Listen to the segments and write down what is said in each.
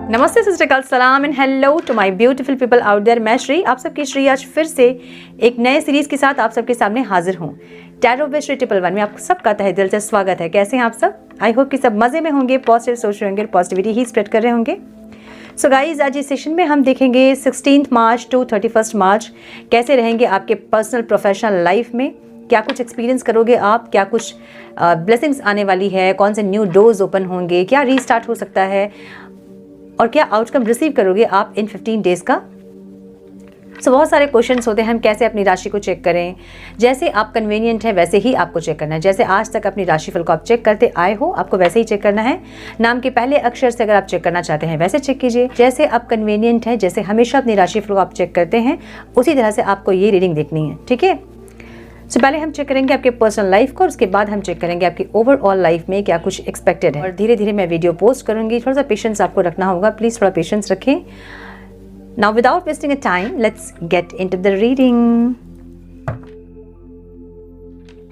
नमस्ते सिस्टर सलाम and hello to my beautiful people out there. मैं श्री, आप सबकी श्री आज फिर से एक नए सीरीज के साथ आप सबके सामने हाजिर हूँ। टैरो विद श्री 111 में आप सबका तहे दिल से स्वागत है। कैसे हैं आप सब? आई होप कि सब मज़े में होंगे, पॉजिटिव सोच रहे होंगे, पॉजिटिविटी ही स्प्रेड कर रहे होंगे। सो गाइज, आज इस सेशन में हम देखेंगे 16 मार्च टू 31 मार्च कैसे रहेंगे आपके पर्सनल प्रोफेशनल लाइफ में, क्या कुछ एक्सपीरियंस करोगे आप, क्या कुछ ब्लेसिंग्स आने वाली है, कौन से न्यू डोर्स ओपन होंगे, क्या रीस्टार्ट हो सकता है और क्या आउटकम रिसीव करोगे आप इन 15 डेज का। सो बहुत सारे क्वेश्चंस होते हैं, हम कैसे अपनी राशि को चेक करें। जैसे आप कन्वीनियंट है वैसे ही आपको चेक करना है। जैसे आज तक अपनी राशिफल को आप चेक करते आए हो, आपको वैसे ही चेक करना है। नाम के पहले अक्षर से अगर आप चेक करना चाहते हैं वैसे चेक कीजिए। जैसे आप कन्वीनियंट है, जैसे हमेशा अपनी राशिफल को आप चेक करते हैं, उसी तरह से आपको ये रीडिंग देखनी है, ठीक है। सो पहले हम चेक करेंगे आपके पर्सनल लाइफ को और उसके बाद हम चेक करेंगे आपकी ओवरऑल लाइफ में क्या कुछ एक्सपेक्टेड है। और धीरे धीरे मैं वीडियो पोस्ट करूंगी, थोड़ा सा पेशेंस आपको रखना होगा, प्लीज़ थोड़ा पेशेंस रखें। Now without wasting a time let's get into the reading.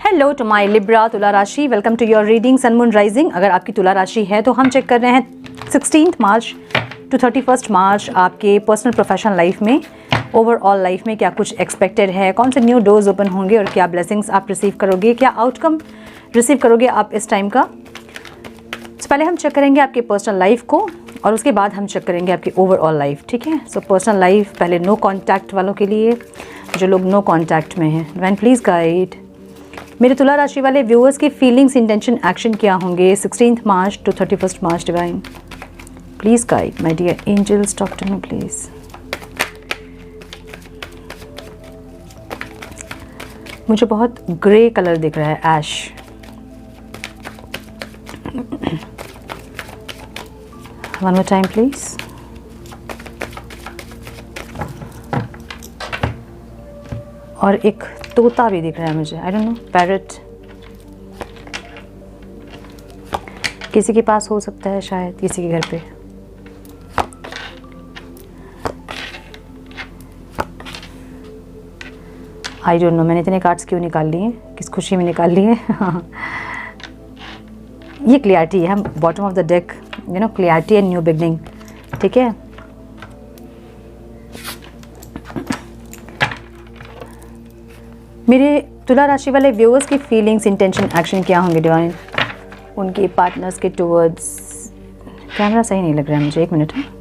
Hello to my Libra तुला राशि, welcome to your reading sun moon rising. अगर आपकी तुला राशि है तो हम चेक कर रहे हैं 16 मार्च टू 31 मार्च आपके पर्सनल प्रोफेशनल लाइफ में, ओवरऑल लाइफ में क्या कुछ एक्सपेक्टेड है, कौन से न्यू डोर्स ओपन होंगे और क्या ब्लेसिंग्स आप रिसीव करोगे, क्या आउटकम रिसीव करोगे आप इस टाइम का। तो पहले हम चेक करेंगे आपके पर्सनल लाइफ को और उसके बाद हम चेक करेंगे आपकी ओवरऑल लाइफ, ठीक है। सो पर्सनल लाइफ पहले नो कॉन्टैक्ट वालों के लिए, जो लोग नो कॉन्टैक्ट में हैं। डिवाइन प्लीज़ गाइड मेरे तुला राशि वाले व्यूअर्स की फीलिंग्स, इंटेंशन, एक्शन क्या होंगे 16 March to 31 March. Divine please guide my dear angels, talk to me please. मुझे बहुत ग्रे कलर दिख रहा है, ash. One more time please. और एक तोता भी दिख रहा है मुझे, आई डोंट नो, पैरट किसी के पास हो सकता है, शायद किसी के घर पे। आई डोंट नो, मैंने इतने कार्ड्स क्यों निकाल लिए, किस खुशी में निकाल लिए। ये क्लियरिटी है, bottom of the deck, you know, clarity and new beginning, ठीक है। मेरे तुला राशि वाले व्यूअर्स की फीलिंग्स, इंटेंशन, एक्शन क्या होंगे डिवाइन उनके पार्टनर्स के टुवर्ड्स। कैमरा सही नहीं लग रहा है मुझे, एक मिनट है।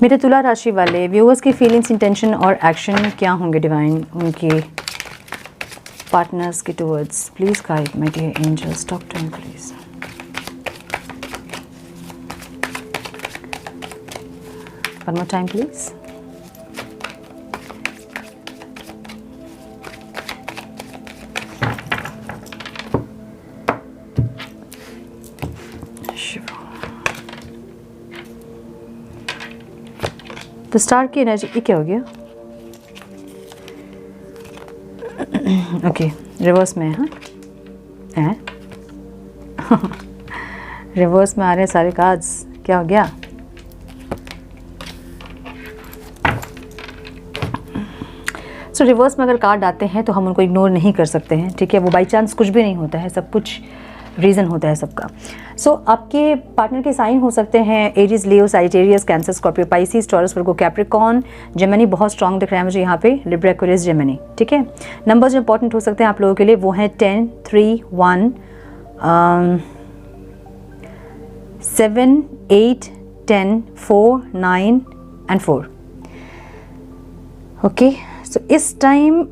मेरे तुला राशि वाले व्यूअर्स की फीलिंग्स, इंटेंशन और एक्शन क्या होंगे डिवाइन उनके पार्टनर्स के towards. Please guide my dear angels, talk to me please. One more time please. तो स्टार की एनर्जी, ये क्या हो गया? ओके, रिवर्स में है। रिवर्स में आ रहे हैं सारे कार्ड्स, क्या हो गया? सो रिवर्स में अगर कार्ड आते हैं तो हम उनको इग्नोर नहीं कर सकते हैं, ठीक है। वो बाई चांस कुछ भी नहीं होता है, सब कुछ रीज़न होता है सबका। सो आपके पार्टनर के साइन हो सकते हैं Aries, Leo, Sagittarius, Cancer, Scorpio, Pisces, Taurus, Virgo, Capricorn, Gemini बहुत स्ट्रॉन्ग दिख रहा है मुझे यहाँ पे, लिब्रा, एक्वेरियस, जेमिनी, ठीक है। नंबर्स जो इंपॉर्टेंट हो सकते हैं आप लोगों के लिए वो हैं 10, 3, 1, 7, 8, 10, 4, 9 एंड 4। ओके, सो इस टाइम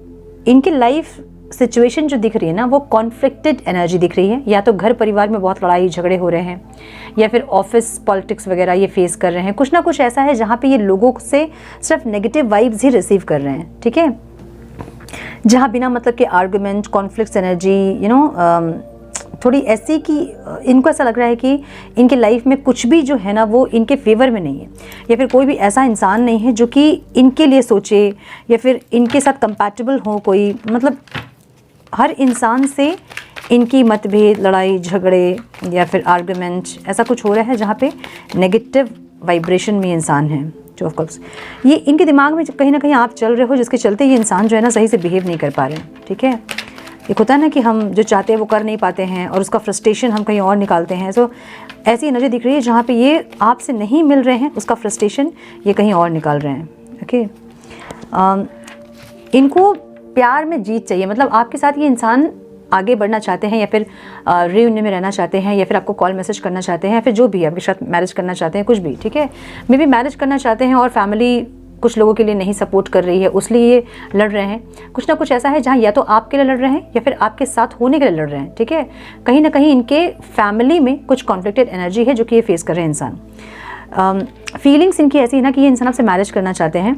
इनकी लाइफ सिचुएशन जो दिख रही है ना, वो कॉन्फ्लिक्टेड एनर्जी दिख रही है। या तो घर परिवार में बहुत लड़ाई झगड़े हो रहे हैं, या फिर ऑफिस पॉलिटिक्स वगैरह ये फेस कर रहे हैं। कुछ ना कुछ ऐसा है जहाँ पे ये लोगों से सिर्फ नेगेटिव वाइब्स ही रिसीव कर रहे हैं, ठीक है। जहाँ बिना मतलब के argument, conflicts energy, you know, थोड़ी ऐसी कि इनको ऐसा लग रहा है कि इनके लाइफ में कुछ भी जो है ना वो इनके फेवर में नहीं है, या फिर कोई भी ऐसा इंसान नहीं है जो कि इनके लिए सोचे या फिर इनके साथ कंपैटिबल हो कोई। मतलब हर इंसान से इनकी मतभेद, लड़ाई झगड़े या फिर आर्गुमेंट ऐसा कुछ हो रहा है जहाँ पे नेगेटिव वाइब्रेशन में इंसान है। जो ऑफ कोर्स ये इनके दिमाग में कहीं ना कहीं आप चल रहे हो, जिसके चलते ये इंसान जो है ना सही से बिहेव नहीं कर पा रहे हैं, ठीक है। एक होता है ना कि हम जो चाहते हैं वो कर नहीं पाते हैं और उसका फ्रस्ट्रेशन हम कहीं और निकालते हैं। सो ऐसी एनर्जी दिख रही है जहाँ पे ये आपसे नहीं मिल रहे हैं, उसका फ्रस्ट्रेशन ये कहीं और निकाल रहे हैं। ओके, इनको प्यार में जीत चाहिए, मतलब आपके साथ ये इंसान आगे बढ़ना चाहते हैं या फिर रियूनियन में रहना चाहते हैं या फिर आपको कॉल मैसेज करना चाहते हैं या फिर जो भी आपके साथ मैरिज करना चाहते हैं, कुछ भी, ठीक है। मे बी मैरिज करना चाहते हैं और फैमिली कुछ लोगों के लिए नहीं सपोर्ट कर रही है, उसलिए ये लड़ रहे हैं। कुछ ना कुछ ऐसा है जहाँ या तो आपके लिए लड़ रहे हैं या फिर आपके साथ होने के लिए लड़ रहे हैं, ठीक है। कहीं ना कहीं इनके फैमिली में कुछ कॉन्फ्लिक्टेड एनर्जी है जो कि ये फेस कर रहे हैं इंसान। फीलिंग्स इनकी ऐसी है ना कि ये इंसान आपसे मैरिज करना चाहते हैं,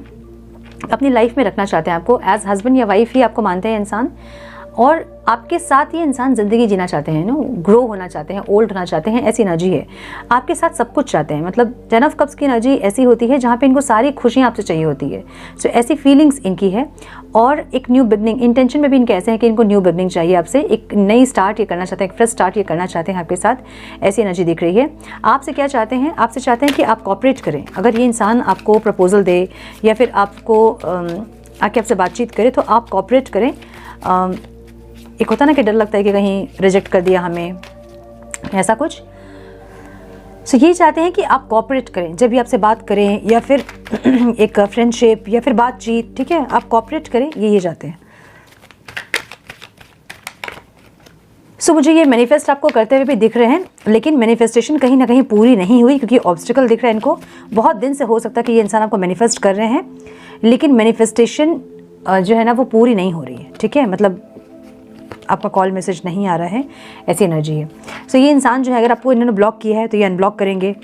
अपनी लाइफ में रखना चाहते हैं आपको, एज हस्बैंड या वाइफ ही आपको मानते हैं इंसान, और आपके साथ ये इंसान ज़िंदगी जीना चाहते हैं, नो ग्रो होना चाहते हैं, ओल्ड होना चाहते हैं, ऐसी एनर्जी है। आपके साथ सब कुछ चाहते हैं, मतलब 10 ऑफ कप्स की एनर्जी ऐसी होती है जहाँ पे इनको सारी खुशियाँ आपसे चाहिए होती है। सो ऐसी फीलिंग्स इनकी है। और एक न्यू बिगनिंग, इंटेंशन में भी इनके ऐसे हैं कि इनको न्यू बिगनिंग चाहिए आपसे, एक नई स्टार्ट ये करना चाहते हैं, एक फ्रेश स्टार्ट ये करना चाहते हैं आपके साथ, ऐसी एनर्जी दिख रही है। आपसे क्या चाहते हैं? आपसे चाहते हैं कि आप कॉपरेट करें। अगर ये इंसान आपको प्रपोजल दे या फिर आपको आके आपसे बातचीत करे तो आप कॉपरेट करें। एक होता ना कि डर लगता है कि कहीं रिजेक्ट कर दिया हमें, ऐसा कुछ। सो ये चाहते हैं कि आप कॉपरेट करें, जब भी आपसे बात करें या फिर एक फ्रेंडशिप या फिर बातचीत, ठीक है, आप कॉपरेट करें, ये चाहते हैं। सो मुझे ये मैनिफेस्ट आपको करते हुए भी दिख रहे हैं, लेकिन मैनिफेस्टेशन कहीं ना कहीं पूरी नहीं हुई क्योंकि ऑब्स्टिकल दिख रहा है इनको। बहुत दिन से हो सकता है कि ये इंसान आपको मैनिफेस्ट कर रहे हैं, लेकिन मैनिफेस्टेशन जो है ना वो पूरी नहीं हो रही है, ठीक है। मतलब आपका कॉल मैसेज नहीं आ रहा है, ऐसी एनर्जी है। सो ये इंसान जो है, अगर आपको इन्होंने ब्लॉक किया है तो ये अनब्लॉक करेंगे,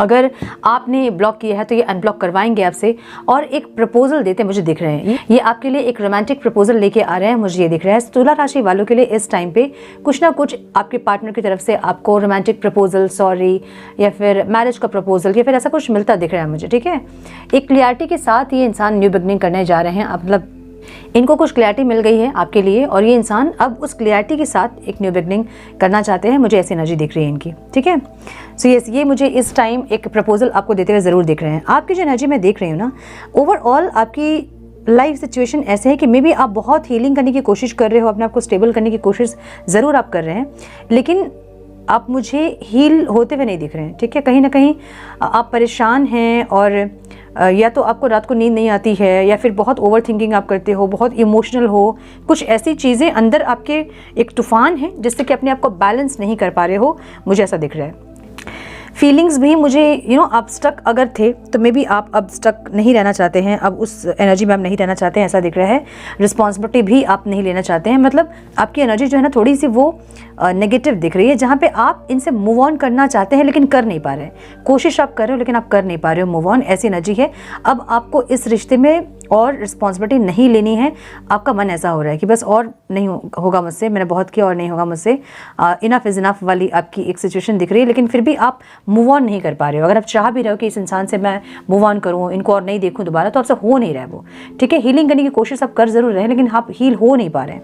अगर आपने ब्लॉक किया है तो ये अनब्लॉक करवाएंगे आपसे, और एक प्रपोजल देते मुझे दिख रहे हैं। ये आपके लिए एक रोमांटिक प्रपोजल लेके आ रहे हैं, मुझे ये दिख रहा है। तुला राशि वालों के लिए इस टाइम पे कुछ ना कुछ आपके पार्टनर की तरफ से आपको रोमांटिक प्रपोजल, सॉरी, या फिर मैरिज का प्रपोजल या फिर ऐसा कुछ मिलता दिख रहा है मुझे, ठीक है। एक क्लियरिटी के साथ ये इंसान न्यू बिगनिंग करने जा रहे हैं, मतलब इनको कुछ क्लैरिटी मिल गई है आपके लिए और ये इंसान अब उस क्लैरिटी के साथ एक न्यू बिगनिंग करना चाहते हैं। मुझे ऐसी एनर्जी दिख रही है इनकी, ठीक है। सो ये मुझे इस टाइम एक प्रपोजल आपको देते हुए ज़रूर दिख रहे हैं। आपकी जो एनर्जी मैं देख रही हूँ ना, ओवरऑल आपकी लाइफ सिचुएशन ऐसे है कि मे बी आप बहुत हीलिंग करने की कोशिश कर रहे हो, अपने आप को स्टेबल करने की कोशिश ज़रूर आप कर रहे हैं, लेकिन आप मुझे हील होते हुए नहीं दिख रहे हैं, ठीक है। कहीं ना कहीं आप परेशान हैं और या तो आपको रात को नींद नहीं आती है या फिर बहुत ओवर थिंकिंग आप करते हो, बहुत इमोशनल हो, कुछ ऐसी चीज़ें अंदर आपके एक तूफान है जिससे कि अपने आप को बैलेंस नहीं कर पा रहे हो, मुझे ऐसा दिख रहा है। फीलिंग्स भी मुझे आप स्टक अगर थे तो मे बी आप अब स्टक नहीं रहना चाहते हैं, अब उस एनर्जी में आप नहीं रहना चाहते हैं, ऐसा दिख रहा है। रिस्पॉन्सिबिलिटी भी आप नहीं लेना चाहते हैं, मतलब आपकी एनर्जी जो है ना थोड़ी सी वो नेगेटिव दिख रही है, जहाँ पे आप इनसे मूव ऑन करना चाहते हैं लेकिन कर नहीं पा रहे हैं। कोशिश आप कर रहे हो लेकिन आप कर नहीं पा रहे हो मूव ऑन, ऐसी एनर्जी है। अब आपको इस रिश्ते में और रिस्पॉन्सिबिलिटी नहीं लेनी है, आपका मन ऐसा हो रहा है कि बस और नहीं होगा मुझसे, मैंने बहुत किया और नहीं होगा मुझसे, इनफ इज़ इनफ वाली आपकी एक सिचुएशन दिख रही है, लेकिन फिर भी आप मूव ऑन नहीं कर पा रहे हो। अगर आप चाह भी रहे हो कि इस इंसान से मैं मूव ऑन करूँ, इनको और नहीं देखूँ दोबारा, तो आपसे हो नहीं रहा है वो, ठीक है। हीलिंग करने की कोशिश आप कर ज़रूर रहे हैं लेकिन आप हील हो नहीं पा रहे हैं।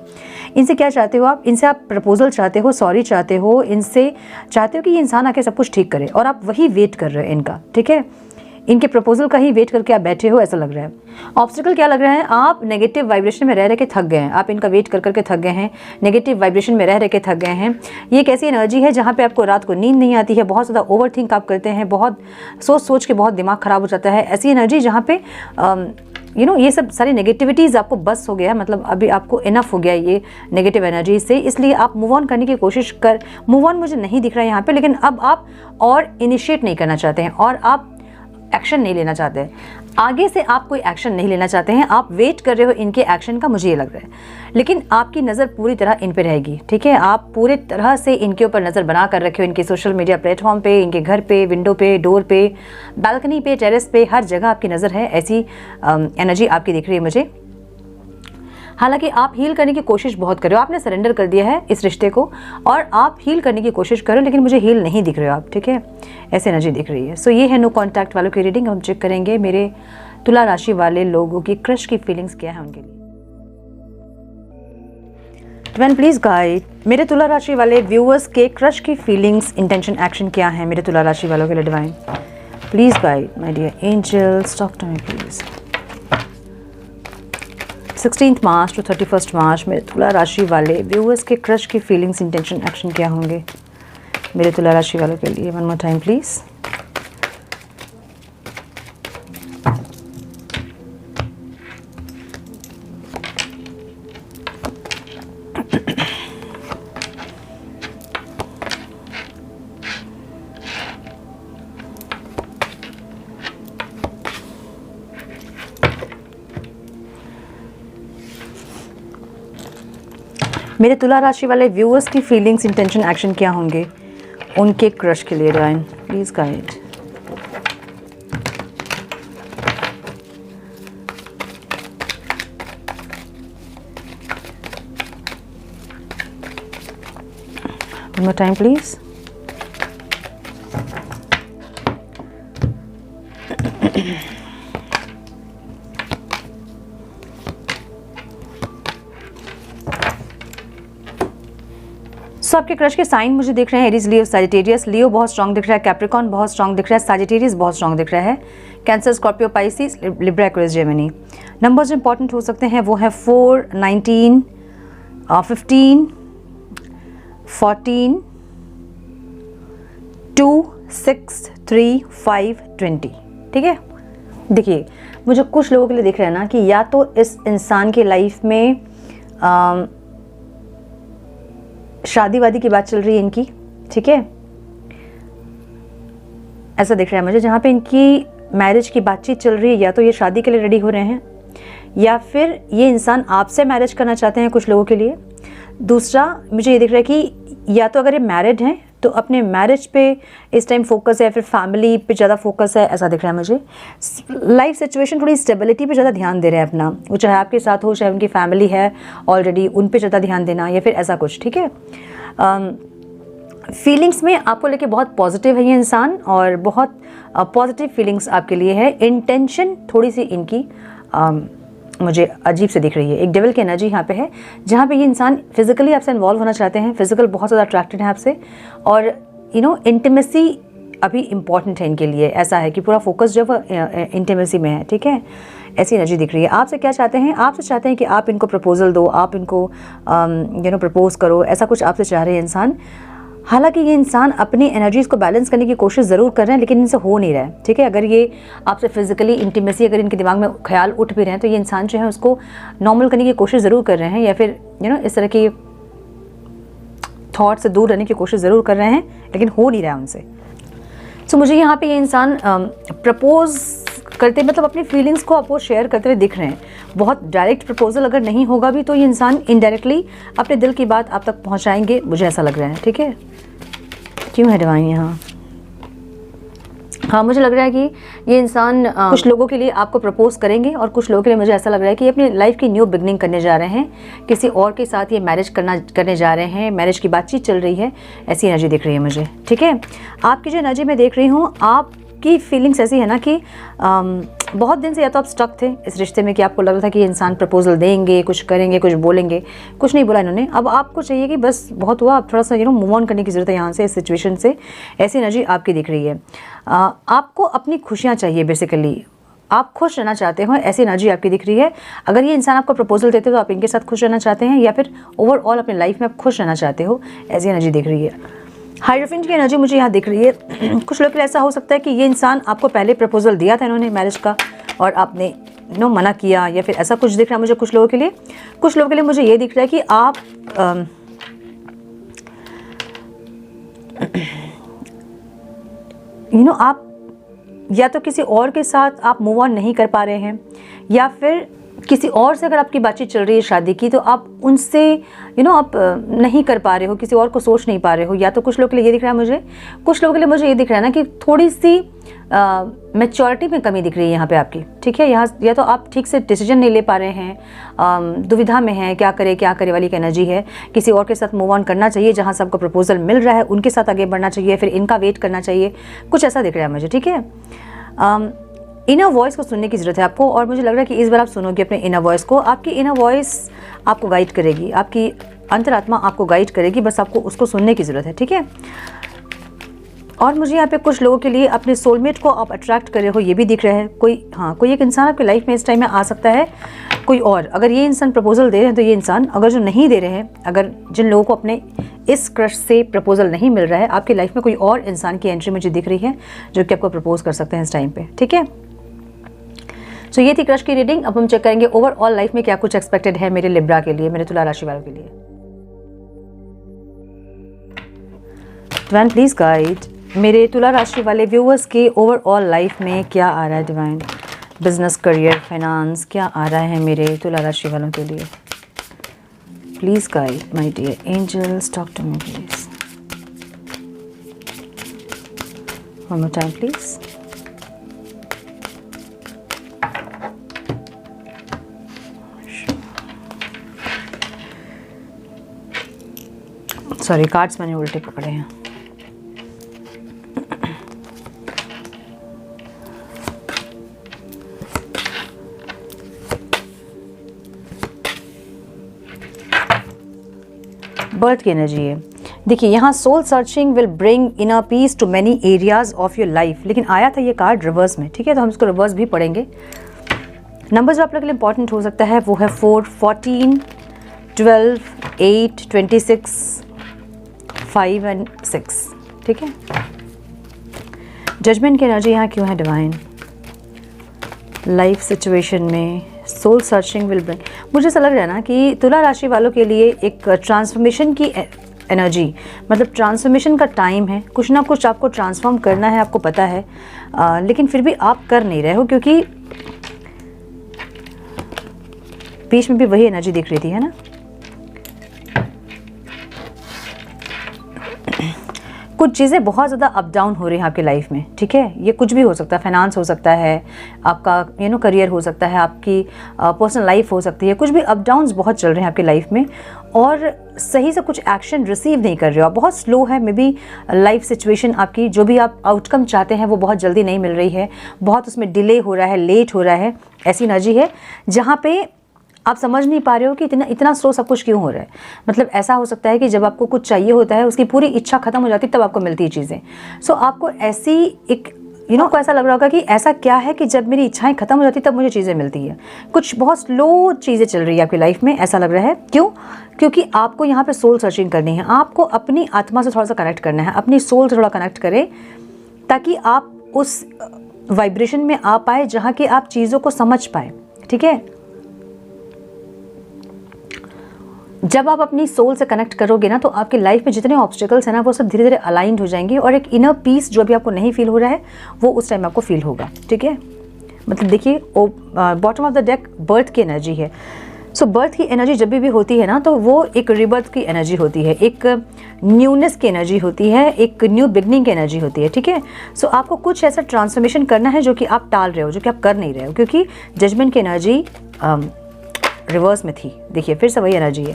इनसे क्या चाहते हो आप? इनसे आप प्रपोजल चाहते हो, सॉरी चाहते हो, इनसे चाहते हो कि ये इंसान आके सब कुछ ठीक करे और आप वही वेट कर रहे हो इनका, ठीक है। इनके प्रपोजल का ही वेट करके आप बैठे हो, ऐसा लग रहा है। ऑब्स्टिकल क्या लग रहा है? आप नेगेटिव वाइब्रेशन में रह के थक गए हैं, आप इनका वेट कर करके थक गए हैं, नेगेटिव वाइब्रेशन में रह के थक गए हैं। ये एक ऐसी एनर्जी है जहाँ पे आपको रात को नींद नहीं आती है, बहुत ज़्यादा ओवर थिंक आप करते हैं, बहुत सोच के बहुत दिमाग ख़राब हो जाता है। ऐसी एनर्जी जहाँ पे ये सब सारी नेगेटिविटीज़ आपको बस हो गया, मतलब अभी आपको इनफ हो गया ये नेगेटिव एनर्जी से, इसलिए आप मूव ऑन करने की कोशिश मूव ऑन मुझे नहीं दिख रहा है यहाँ पे, लेकिन अब आप और इनिशिएट नहीं करना चाहते हैं और आप एक्शन नहीं लेना चाहते हैं। आगे से आप कोई एक्शन नहीं लेना चाहते हैं, आप वेट कर रहे हो इनके एक्शन का, मुझे ये लग रहा है। लेकिन आपकी नज़र पूरी तरह इन पे रहेगी, ठीक है। आप पूरे तरह से इनके ऊपर नज़र बना कर रखे हो, इनके सोशल मीडिया प्लेटफॉर्म पे, इनके घर पे, विंडो पे, डोर पे, बालकनी पे, टेरेस पे, हर जगह आपकी नज़र है। ऐसी एनर्जी आपकी दिख रही है मुझे। हालांकि आप हील करने की कोशिश बहुत कर रहे हो, आपने सरेंडर कर दिया है इस रिश्ते को और आप हील करने की कोशिश करो, लेकिन मुझे हील नहीं दिख रहे हो आप, ठीक है। ऐसी एनर्जी दिख रही है। सो ये है नो कॉन्टैक्ट वालों की रीडिंग। हम चेक करेंगे मेरे तुला राशि वाले लोगों की क्रश की फीलिंग्स क्या है उनके लिए। डिवाइन प्लीज गाइड मेरे तुला राशि वाले व्यूअर्स के क्रश की फीलिंग्स, इंटेंशन, एक्शन क्या है मेरे तुला राशि वालों के लिए। Divine please guide my dear angels, talk to me please. 16 March to 31 March मेरे तुला राशि वाले व्यूअर्स के क्रश की फीलिंग्स, इंटेंशन, एक्शन क्या होंगे। मेरे तुला राशि वालों के लिए। One more time please. मेरे तुला राशि वाले व्यूअर्स की फीलिंग्स, इंटेंशन, एक्शन क्या होंगे उनके क्रश के लिए? Divine please guide. One more time please. So आपके क्रश के साइन मुझे दिख रहे हैं एरीज, लियो, सैजिटेरियस। लियो बहुत स्ट्रॉन्ग दिख रहा है, कैप्रिकॉन बहुत स्ट्रॉन्ग दिख रहा है, सैजिटेरियस बहुत स्ट्रॉन्ग दिख रहा है, cancer, Scorpio, Pisces, Libra, Aquarius, Gemini. Numbers important हो सकते हैं वो है 4, 19, 15, 14, 2, 6, 3, 5, 20। ठीक है, देखिए मुझे कुछ लोगों के लिए दिख रहा है ना कि या तो इस इंसान की लाइफ में शादी वादी की बात चल रही है इनकी, ठीक है, ऐसा दिख रहा है मुझे, जहाँ पे इनकी मैरिज की बातचीत चल रही है। या तो ये शादी के लिए रेडी हो रहे हैं या फिर ये इंसान आपसे मैरिज करना चाहते हैं कुछ लोगों के लिए। दूसरा मुझे ये दिख रहा है कि या तो अगर ये मैरिड हैं तो अपने मैरिज पे इस टाइम फोकस है या फिर फैमिली पे ज़्यादा फोकस है, ऐसा दिख रहा है मुझे। लाइफ सिचुएशन थोड़ी स्टेबिलिटी पे ज़्यादा ध्यान दे रहे हैं अपना, वो चाहे आपके साथ हो चाहे उनकी फैमिली है ऑलरेडी, उन पे ज़्यादा ध्यान देना या फिर ऐसा कुछ। ठीक है, फीलिंग्स में आपको लेके बहुत पॉजिटिव है ये इंसान और बहुत पॉजिटिव फीलिंग्स आपके लिए है। इंटेंशन थोड़ी सी इनकी मुझे अजीब से दिख रही है। एक डेविल की एनर्जी यहाँ पे है जहाँ पे ये इंसान फिजिकली आपसे इन्वॉल्व होना चाहते हैं, फिजिकल बहुत ज़्यादा अट्रैक्टेड है आपसे, और इंटीमेसी अभी इम्पॉर्टेंट है इनके लिए। ऐसा है कि पूरा फोकस जो है इंटीमेसी में है। ठीक है, ऐसी एनर्जी दिख रही है। आपसे क्या चाहते हैं? आपसे चाहते हैं कि आप इनको प्रपोजल दो, आप इनको प्रपोज करो, ऐसा कुछ आपसे चाह रहे हैं इंसान। हालांकि ये इंसान अपनी एनर्जीज़ को बैलेंस करने की कोशिश ज़रूर कर रहे हैं लेकिन इनसे हो नहीं रहा है। ठीक है, अगर ये आपसे फिजिकली इंटीमेसी अगर इनके दिमाग में ख्याल उठ भी रहे हैं तो ये इंसान जो है उसको नॉर्मल करने की कोशिश ज़रूर कर रहे हैं या फिर इस तरह की थॉट से दूर रहने की कोशिश ज़रूर कर रहे हैं लेकिन हो नहीं रहा है उनसे। सो मुझे यहाँ पे ये इंसान प्रपोज करते मतलब अपनी फीलिंग्स को आपको शेयर करते हुए दिख रहे हैं। बहुत डायरेक्ट प्रपोजल अगर नहीं होगा भी तो ये इंसान इनडायरेक्टली अपने दिल की बात आप तक पहुँचाएंगे, मुझे ऐसा लग रहा है। ठीक है, क्यों है डिवाइन यहाँ? हाँ, मुझे लग रहा है कि ये इंसान कुछ लोगों के लिए आपको प्रपोज करेंगे और कुछ लोगों के लिए मुझे ऐसा लग रहा है कि अपनी लाइफ की न्यू बिगनिंग करने जा रहे हैं, किसी और के साथ ये मैरिज करने जा रहे हैं, मैरिज की बातचीत चल रही है, ऐसी एनर्जी दिख रही है मुझे। ठीक है, आपकी जो एनर्जी मैं देख रही हूँ, आपकी फीलिंग्स ऐसी है ना कि बहुत दिन से या तो आप स्टक थे इस रिश्ते में कि आपको लग रहा था कि ये इंसान प्रपोजल देंगे, कुछ करेंगे, कुछ बोलेंगे, कुछ नहीं बोला इन्होंने। अब आपको चाहिए कि बस बहुत हुआ, अब थोड़ा सा मूव ऑन करने की ज़रूरत है यहाँ से, इस सिचुएशन से। ऐसी एनर्जी आपकी दिख रही है। आपको अपनी खुशियाँ चाहिए, बेसिकली आप खुश रहना चाहते हो, ऐसी एनर्जी आपकी दिख रही है। अगर ये इंसान आपको प्रपोजल देते हो तो आप इनके साथ खुश रहना चाहते हैं या फिर ओवरऑल अपनी लाइफ में आप खुश रहना चाहते हो, ऐसी एनर्जी दिख रही है। हाइरोफेंट की एनर्जी मुझे यहाँ दिख रही है। कुछ लोग के लिए ऐसा हो सकता है कि ये इंसान आपको पहले प्रपोजल दिया था इन्होंने मैरिज का और आपने मना किया या फिर ऐसा कुछ दिख रहा है मुझे कुछ लोगों के लिए। कुछ लोगों के लिए मुझे ये दिख रहा है कि आप आप या तो किसी और के साथ आप मूव ऑन नहीं कर पा रहे हैं या फिर किसी और से अगर आपकी बातचीत चल रही है शादी की तो आप उनसे आप नहीं कर पा रहे हो, किसी और को सोच नहीं पा रहे हो। या तो कुछ लोगों के लिए ये दिख रहा है मुझे, कुछ लोगों के लिए मुझे ये दिख रहा है ना कि थोड़ी सी मैच्योरिटी में कमी दिख रही है यहाँ पे आपकी। ठीक है, यहाँ या तो आप ठीक से डिसीजन नहीं ले पा रहे हैं, दुविधा में हैं, क्या करे वाली एक एनर्जी है। किसी और के साथ मूव ऑन करना चाहिए, जहाँ से आपको प्रपोजल मिल रहा है उनके साथ आगे बढ़ना चाहिए, फिर इनका वेट करना चाहिए, कुछ ऐसा दिख रहा है मुझे। ठीक है, इनर वॉइस को सुनने की ज़रूरत है आपको और मुझे लग रहा है कि इस बार आप सुनोगे अपने इनर वॉइस को। आपकी इनर वॉइस आपको गाइड करेगी, आपकी अंतरात्मा आपको गाइड करेगी, बस आपको उसको सुनने की ज़रूरत है। ठीक है, और मुझे यहाँ पे कुछ लोगों के लिए अपने सोलमेट को आप अट्रैक्ट कर रहे हो, ये भी दिख रहा है। कोई एक इंसान आपकी लाइफ में इस टाइम में आ सकता है, कोई और। अगर ये इंसान प्रपोजल दे रहे हैं तो ये इंसान, अगर जो नहीं दे रहे हैं, अगर जिन लोगों को अपने इस क्रश से प्रपोजल नहीं मिल रहा है, आपकी लाइफ में कोई और इंसान की एंट्री मुझे दिख रही है जो कि आपको प्रपोज कर सकते हैं इस टाइम पे, ठीक है। सो ये थी क्रश की रीडिंग। अब हम चेक करेंगे ओवरऑल लाइफ में क्या कुछ एक्सपेक्टेड है मेरे लिब्रा के लिए, मेरे तुला राशि वालों के लिए। डिवाइन प्लीज गाइड मेरे तुला राशि वाले व्यूअर्स के ओवरऑल लाइफ में क्या आ रहा है। डिवाइन बिजनेस, करियर, फाइनेंस, क्या आ रहा है मेरे तुला राशि वालों के लिए। Please guide my dear angels, talk to me please. One more time please. Sorry, cards मैंने उल्टे पकड़े हैं। बर्थ की एनर्जी है। देखिए यहाँ soul searching will bring inner peace to many areas of your life, लेकिन आया था ये कार्ड रिवर्स में, ठीक है, तो हम इसको रिवर्स भी पढ़ेंगे। नंबर जो आप लोग के लिए इंपॉर्टेंट हो सकता है वो है 4, 14, 12, 8, 26, 5 एंड 6, ठीक है। जजमेंट की एनर्जी यहाँ क्यों है डिवाइन? लाइफ सिचुएशन में सोल सर्चिंग विल ब्रिंग, मुझे ऐसा लग रहा है ना कि तुला राशि वालों के लिए एक ट्रांसफॉर्मेशन की एनर्जी, मतलब ट्रांसफॉर्मेशन का टाइम है। कुछ ना कुछ आपको ट्रांसफॉर्म करना है, आपको पता है, लेकिन फिर भी आप कर नहीं रहे हो क्योंकि बीच में भी वही एनर्जी दिख रही थी, है ना। कुछ चीज़ें बहुत ज़्यादा अप डाउन हो रही हैं आपकी लाइफ में, ठीक है। ये कुछ भी हो सकता है, फाइनेंस हो सकता है, आपका करियर हो सकता है, आपकी पर्सनल लाइफ हो सकती है। कुछ भी अप डाउन्स बहुत चल रहे हैं आपकी लाइफ में और सही से कुछ एक्शन रिसीव नहीं कर रहे हो आप, बहुत स्लो है। मे बी लाइफ सिचुएशन आपकी, जो भी आप आउटकम चाहते हैं वो बहुत जल्दी नहीं मिल रही है, बहुत उसमें डिले हो रहा है, लेट हो रहा है। ऐसी एनर्जी है जहाँ पे आप समझ नहीं पा रहे हो कि इतना स्लो सब कुछ क्यों हो रहा है। मतलब ऐसा हो सकता है कि जब आपको कुछ चाहिए होता है, उसकी पूरी इच्छा खत्म हो जाती है, तब आपको मिलती है चीज़ें। सो आपको ऐसी एक को ऐसा लग रहा होगा कि ऐसा क्या है कि जब मेरी इच्छाएं खत्म हो जाती तब मुझे चीज़ें मिलती है। कुछ बहुत स्लो चीज़ें चल रही है आपकी लाइफ में, ऐसा लग रहा है। क्यों? क्योंकि आपको यहाँ पे सोल सर्चिंग करनी है, आपको अपनी आत्मा से थोड़ा सा कनेक्ट करना है, अपनी सोल से थोड़ा कनेक्ट करें ताकि आप उस वाइब्रेशन में आ पाए जहाँ कि आप चीज़ों को समझ पाए, ठीक है। जब आप अपनी सोल से कनेक्ट करोगे ना तो आपकी लाइफ में जितने ऑब्स्टिकल्स हैं ना वो सब धीरे धीरे अलाइंड हो जाएंगे और एक इनर पीस जो भी आपको नहीं फील हो रहा है वो उस टाइम आपको फील होगा, ठीक है। मतलब देखिए bottom of the deck birth की एनर्जी है। सो बर्थ की एनर्जी जब भी होती है ना तो वो एक रिबर्थ की एनर्जी होती है, एक न्यूनेस की एनर्जी होती है, एक न्यू बिगनिंग की एनर्जी होती है, ठीक है। सो आपको कुछ ऐसा ट्रांसफॉर्मेशन करना है जो कि आप टाल रहे हो, जो कि आप कर नहीं रहे हो, क्योंकि जजमेंट की एनर्जी रिवर्स में थी। देखिए फिर से वही एनर्जी है।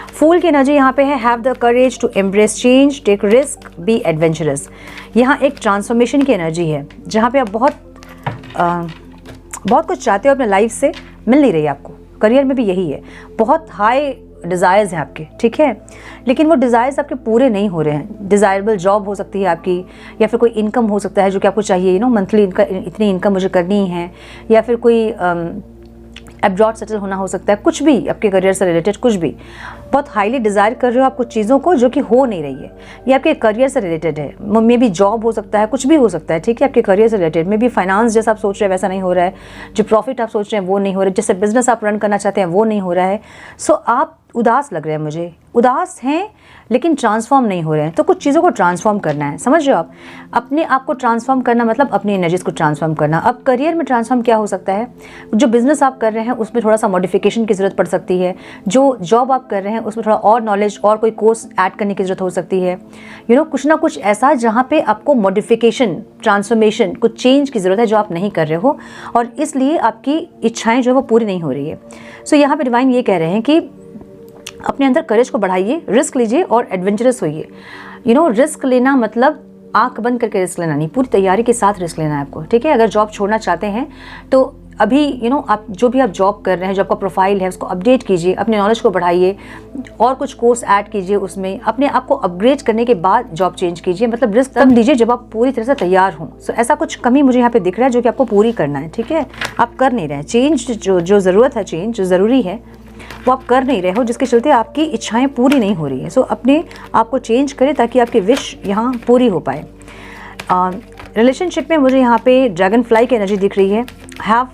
फूल की एनर्जी यहाँ पे है, have the courage to embrace change, take risk, be adventurous. यहाँ एक ट्रांसफॉर्मेशन की एनर्जी है जहाँ पे आप बहुत कुछ चाहते हो अपने लाइफ से, मिल नहीं रही आपको। करियर में भी यही है, बहुत हाई डिज़ायर्स हैं आपके, ठीक है, लेकिन वो डिज़ायर्स आपके पूरे नहीं हो रहे हैं। डिज़ायरेबल जॉब हो सकती है आपकी, या फिर कोई इनकम हो सकता है जो कि आपको चाहिए, मंथली इतनी इनकम मुझे करनी है, या फिर कोई एब्रॉड सेटल होना हो सकता है, कुछ भी आपके करियर से रिलेटेड, कुछ भी बहुत हाईली डिज़ायर कर रहे हो आप कुछ चीज़ों को जो कि हो नहीं रही है। ये आपके करियर से रिलेटेड है, मे बी जॉब हो सकता है, कुछ भी हो सकता है, ठीक है, आपके करियर से रिलेटेड। मे बी फाइनेंस जैसा आप सोच रहे हैं वैसा नहीं हो रहा है, जो प्रॉफिट आप सोच रहे हैं वो नहीं हो रहा है, जैसे बिजनेस आप रन करना चाहते हैं वो नहीं हो रहा है। सो आप उदास लग रहे हैं, मुझे उदास हैं लेकिन ट्रांसफॉर्म नहीं हो रहे हैं। तो कुछ चीज़ों को ट्रांसफॉर्म करना है, समझ रहे हो आप। अपने आप को ट्रांसफॉर्म करना मतलब अपनी एनर्जीज को ट्रांसफॉर्म करना। अब करियर में ट्रांसफॉर्म क्या हो सकता है, जो बिजनेस आप कर रहे हैं उसमें थोड़ा सा मॉडिफिकेशन की ज़रूरत पड़ सकती है, जो जॉब आप कर रहे हैं उसमें थोड़ा और नॉलेज और कोई कोर्स ऐड करने की ज़रूरत हो सकती है। कुछ ना कुछ ऐसा जहाँ पे आपको मॉडिफिकेशन, ट्रांसफॉर्मेशन, कुछ चेंज की ज़रूरत है जो आप नहीं कर रहे हो और इसलिए आपकी इच्छाएँ जो है वो पूरी नहीं हो रही है। सो यहाँ पर डिवाइन ये कह रहे हैं कि अपने अंदर करेज को बढ़ाइए, रिस्क लीजिए और एडवेंचरस होइए। रिस्क लेना मतलब आंख बंद करके रिस्क लेना नहीं, पूरी तैयारी के साथ रिस्क लेना है आपको, ठीक है। अगर जॉब छोड़ना चाहते हैं तो अभी आप जो भी आप जॉब कर रहे हैं, जो आपका प्रोफाइल है उसको अपडेट कीजिए, अपने नॉलेज को बढ़ाइए और कुछ कोर्स ऐड कीजिए, उसमें अपने आप को अपग्रेड करने के बाद जॉब चेंज कीजिए। मतलब रिस्क तब लीजिए जब आप पूरी तरह से तैयार हों। सो ऐसा कुछ कमी मुझे यहाँ पे दिख रहा है जो कि आपको पूरी करना है, ठीक है। आप कर नहीं रहे हैं चेंज, जो ज़रूरत है, चेंज जो ज़रूरी है वो आप कर नहीं रहे हो, जिसके चलते आपकी इच्छाएं पूरी नहीं हो रही है। सो अपने आप को चेंज करें ताकि आपकी विश यहाँ पूरी हो पाए। रिलेशनशिप में मुझे यहाँ पे ड्रैगन फ्लाई की एनर्जी दिख रही है। Have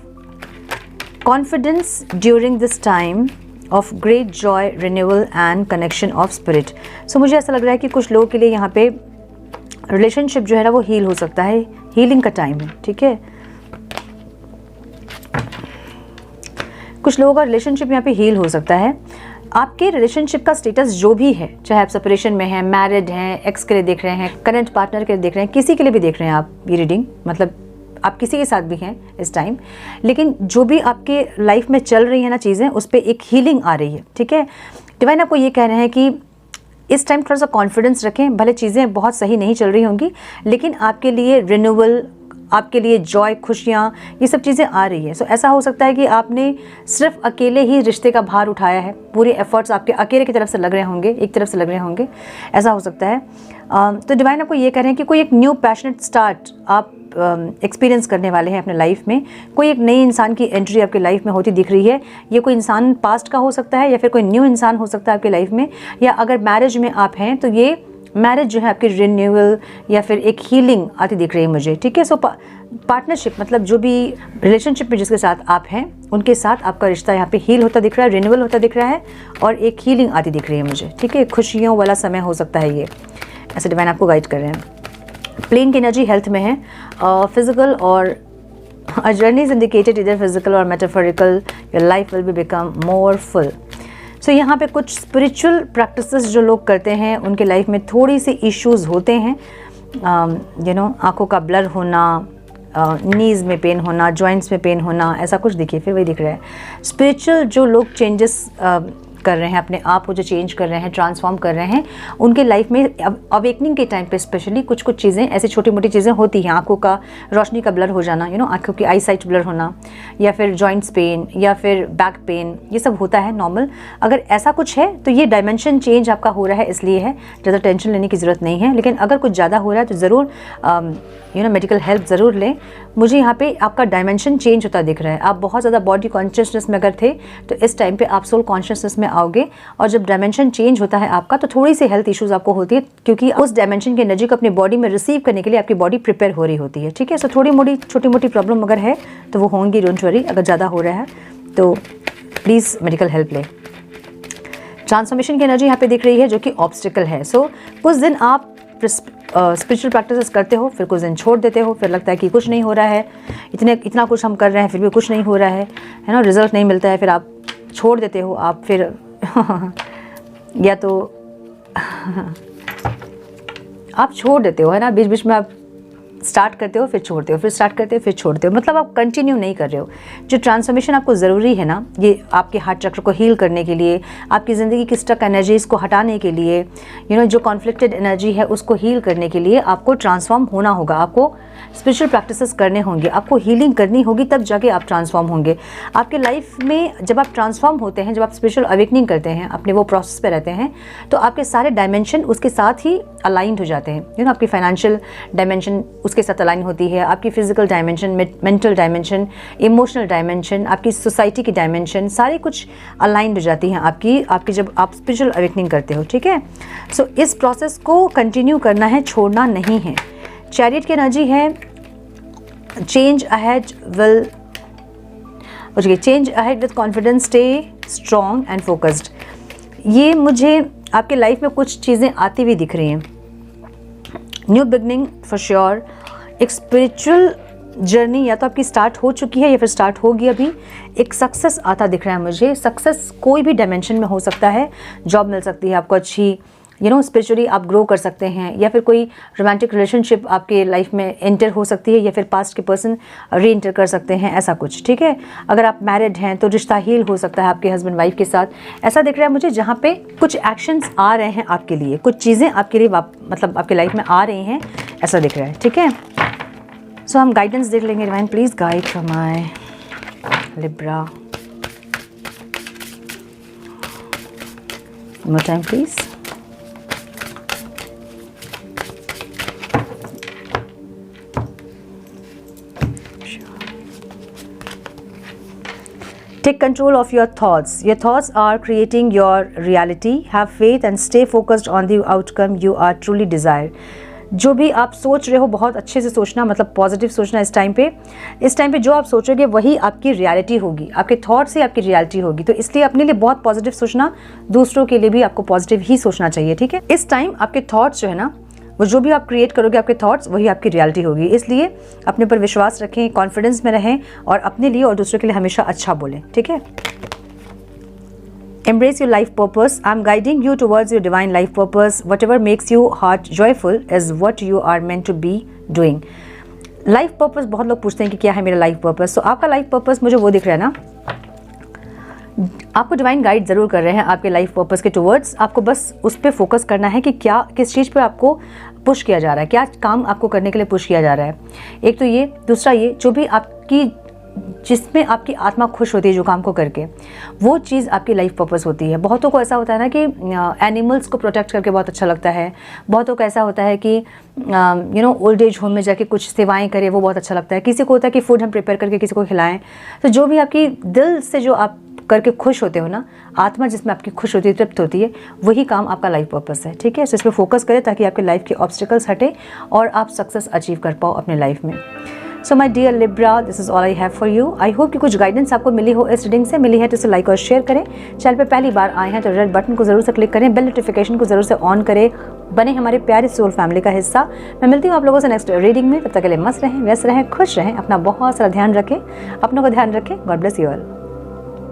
confidence during this time of great joy, renewal and connection of spirit. So मुझे ऐसा लग रहा है कि कुछ लोगों के लिए यहाँ पे रिलेशनशिप जो है ना वो हील हो सकता है, हीलिंग का टाइम है, ठीक है। कुछ लोगों का रिलेशनशिप यहाँ पे हील हो सकता है। आपके रिलेशनशिप का स्टेटस जो भी है, चाहे आप सेपरेशन में हैं, मैरिड हैं, एक्स के लिए देख रहे हैं, करंट पार्टनर के लिए देख रहे हैं, किसी के लिए भी देख रहे हैं आप ये रीडिंग, मतलब आप किसी के साथ भी हैं इस टाइम, लेकिन जो भी आपके लाइफ में चल रही है ना चीज़ें, उस पर एक हीलिंग आ रही है, ठीक है। डिवाइन आपको ये कह रहे हैं कि इस टाइम थोड़ा सा कॉन्फिडेंस रखें, भले चीज़ें बहुत सही नहीं चल रही होंगी, लेकिन आपके लिए रिन्यूअल, आपके लिए जॉय, खुशियाँ, ये सब चीज़ें आ रही है। सो ऐसा हो सकता है कि आपने सिर्फ अकेले ही रिश्ते का भार उठाया है, पूरे एफर्ट्स आपके अकेले की तरफ से लग रहे होंगे, एक तरफ से लग रहे होंगे, ऐसा हो सकता है। तो डिवाइन आपको ये कह रहे हैं कि कोई एक न्यू पैशनेट स्टार्ट आप एक्सपीरियंस करने वाले हैं अपने लाइफ में। कोई एक नई इंसान की एंट्री आपकी लाइफ में होती दिख रही है। ये कोई इंसान पास्ट का हो सकता है या फिर कोई न्यू इंसान हो सकता है आपकी लाइफ में, या अगर मैरिज में आप हैं तो ये मैरिज जो है आपकी रिन्यूअल या फिर एक हीलिंग आती दिख रही है मुझे, ठीक है। सो पार्टनरशिप मतलब जो भी रिलेशनशिप में जिसके साथ आप हैं उनके साथ आपका रिश्ता यहाँ पे हील होता दिख रहा है, रिन्यूअल होता दिख रहा है और एक हीलिंग आती दिख रही है मुझे, ठीक है। खुशियों वाला समय हो सकता है ये, ऐसे डिवाइन आपको गाइड कर रहे हैं। प्लेन की एनर्जी हेल्थ में है। फिजिकल और जर्नी इज इंडिकेटेड इधर फिजिकल और metaphorical, your life will be become more full. So यहाँ पे कुछ स्पिरिचुअल प्रैक्टिसेस जो लोग करते हैं उनके लाइफ में थोड़ी सी इश्यूज होते हैं, आंखों का ब्लर होना, नीज़ में पेन होना, जॉइंट्स में पेन होना, ऐसा कुछ देखिए, फिर वही दिख रहा है। स्पिरिचुअल जो लोग चेंजेस कर रहे हैं, अपने आप को जो चेंज कर रहे हैं, ट्रांसफॉर्म कर रहे हैं, उनके लाइफ में अवेकनिंग के टाइम पे स्पेशली कुछ चीज़ें ऐसी छोटी मोटी चीज़ें होती हैं। आंखों का रोशनी का ब्लर हो जाना, आंखों की आई साइट ब्लर होना, या फिर जॉइंट्स पेन, या फिर बैक पेन, ये सब होता है नॉर्मल। अगर ऐसा कुछ है तो ये डायमेंशन चेंज आपका हो रहा है, इसलिए है, ज़्यादा टेंशन लेने की ज़रूरत नहीं है। लेकिन अगर कुछ ज़्यादा हो रहा है तो ज़रूर मेडिकल हेल्प ज़रूर लें। मुझे यहाँ पे आपका डायमेंशन चेंज होता दिख रहा है। आप बहुत ज़्यादा बॉडी कॉन्शियसनेस में अगर थे तो इस टाइम पे आप सोल कॉन्शियसनेस में आओगे, और जब डायमेंशन चेंज होता है आपका तो थोड़ी सी हेल्थ इश्यूज आपको होती है, क्योंकि उस डायमेंशन की एनर्जी को अपनी बॉडी में रिसीव करने के लिए आपकी बॉडी प्रिपेयर हो रही होती है, ठीक है। सो थोड़ी मोटी छोटी मोटी प्रॉब्लम अगर है तो वो होंगी, डोंट वरी। अगर ज़्यादा हो रहा है तो प्लीज़ मेडिकल हेल्प लें। ट्रांसफॉर्मेशन की एनर्जी यहाँ पे दिख रही है जो कि ऑब्स्टिकल है। सो कुछ दिन आप स्पिरिचुअल प्रैक्टिसेस करते हो, फिर कुछ दिन छोड़ देते हो, फिर लगता है कि कुछ नहीं हो रहा है, इतना कुछ हम कर रहे हैं फिर भी कुछ नहीं हो रहा है ना, रिजल्ट नहीं मिलता है, फिर आप छोड़ देते हो। आप फिर या तो आप छोड़ देते हो, है ना, बीच बीच में आप स्टार्ट करते हो फिर छोड़ते हो, फिर स्टार्ट करते हो फिर छोड़ते हो, मतलब आप कंटिन्यू नहीं कर रहे हो। जो ट्रांसफॉर्मेशन आपको ज़रूरी है ना, ये आपके हार्ट चक्र को हील करने के लिए, आपकी ज़िंदगी की स्टक एनर्जीज़ को हटाने के लिए, जो कॉन्फ्लिक्टेड एनर्जी है उसको हील करने के लिए आपको ट्रांसफॉर्म होना होगा। आपको स्पिरिचुअल प्रैक्टिसेस करने होंगे, आपको हीलिंग करनी होगी, तब जाके आप ट्रांसफॉर्म होंगे। आपके लाइफ में जब आप ट्रांसफॉर्म होते हैं, जब आप स्पिरिचुअल अवेकनिंग करते हैं, अपने वो प्रोसेस पे रहते हैं, तो आपके सारे डायमेंशन उसके साथ ही अलाइंड हो जाते हैं। आपकी फाइनेंशियल डायमेंशन उसके साथ अलाइन होती है, आपकी physical dimension, mental dimension, emotional dimension, आपकी सोसाइटी की डायमेंशन, सारी कुछ अलाइंड हो जाती हैं आपकी जब आप स्पिरिचुअल अवेकनिंग करते हो, ठीक है। सो इस प्रोसेस को कंटिन्यू करना है, छोड़ना नहीं है। चैरियट की एनर्जी है change ahead with confidence, stay strong and focused. ये मुझे आपके लाइफ में कुछ चीज़ें आती हुई दिख रही हैं। न्यू बिगनिंग फॉर श्योर, एक स्पिरिचुअल जर्नी या तो आपकी स्टार्ट हो चुकी है या फिर स्टार्ट होगी अभी। एक सक्सेस आता दिख रहा है मुझे। सक्सेस कोई भी डायमेंशन में हो सकता है, जॉब मिल सकती है आपको अच्छी, स्पिरिचुअली आप ग्रो कर सकते हैं, या फिर कोई रोमांटिक रिलेशनशिप आपके लाइफ में एंटर हो सकती है, या फिर पास्ट के पर्सन री एंटर कर सकते हैं, ऐसा कुछ, ठीक है। अगर आप मैरिड हैं तो रिश्ता हील हो सकता है आपके हस्बैंड वाइफ के साथ, ऐसा दिख रहा है मुझे, जहाँ पे कुछ एक्शंस आ रहे हैं आपके लिए, कुछ चीज़ें आपके लिए मतलब आपके लाइफ में आ रही हैं, ऐसा दिख रहा है, ठीक है। सो हम गाइडेंस देख लेंगे। Divine please guide for my Libra, more time please. Take control of your thoughts. Your thoughts are creating your reality. Have faith and stay focused on the outcome you are truly desire. जो भी आप सोच रहे हो बहुत अच्छे से सोचना, मतलब पॉजिटिव सोचना। इस टाइम पे जो आप सोचोगे वही आपकी रियलिटी होगी, आपके थॉट से आपकी रियलिटी होगी। तो इसलिए अपने लिए बहुत पॉजिटिव सोचना, दूसरों के लिए भी आपको पॉजिटिव ही सोचना चाहिए, ठीक है। इस टाइम आपके थॉट्स जो है ना, वो जो भी आप क्रिएट करोगे, आपके थॉट्स वही आपकी रियलिटी होगी। इसलिए अपने पर विश्वास रखें, कॉन्फिडेंस में रहें और अपने लिए और दूसरों के लिए हमेशा अच्छा बोलें, ठीक है। Embrace your life purpose. I'm guiding you towards your divine life purpose. Whatever makes you heart joyful is what you are meant to be doing. Life purpose, बहुत लोग पूछते हैं कि क्या है मेरा लाइफ पर्पस। तो आपका लाइफ पर्पस मुझे वो दिख रहा है ना, आपको डिवाइन गाइड ज़रूर कर रहे हैं आपके लाइफ पर्पस के टुवर्ड्स। आपको बस उस पर फोकस करना है कि क्या, किस चीज़ पे आपको पुश किया जा रहा है, क्या काम आपको करने के लिए पुश किया जा रहा है। एक तो ये, दूसरा ये, जो भी आपकी, जिसमें आपकी आत्मा खुश होती है जो काम को करके, वो चीज़ आपकी लाइफ पर्पस होती है। बहुतों को ऐसा होता है ना कि एनिमल्स को प्रोटेक्ट करके बहुत अच्छा लगता है। बहुतों को ऐसा होता है कि ओल्ड एज होम में जाके कुछ सेवाएं करें, वो बहुत अच्छा लगता है। किसी को होता है कि फूड हम प्रिपेयर करके किसी को खिलाएं। तो जो भी आपकी दिल से जो आप करके खुश होते हो ना, आत्मा जिसमें आपकी खुश होती है, तृप्त होती है, वही काम आपका लाइफ पर्पस है, ठीक है। सो इस पर फोकस करें ताकि आपके लाइफ के ऑब्स्टिकल्स हटे और आप सक्सेस अचीव कर पाओ अपने लाइफ में। So my dear Libra, this is all I have for you. I hope कि कुछ गाइडेंस आपको मिली हो, इस रीडिंग से मिली है तो इसे लाइक और शेयर करें। चैनल पे पहली बार आए हैं तो रेड बटन को जरूर से क्लिक करें, बेल नोटिफिकेशन को जरूर से ऑन करें, बने हमारे प्यारे सोल फैमिली का हिस्सा। मैं मिलती हूँ आप लोगों से नेक्स्ट रीडिंग में। तब तक के लिए मस्त रहें, व्यस्त रहें, खुश रहें, अपना बहुत सारा ध्यान रखें, अपनों का ध्यान रखें। God bless you all.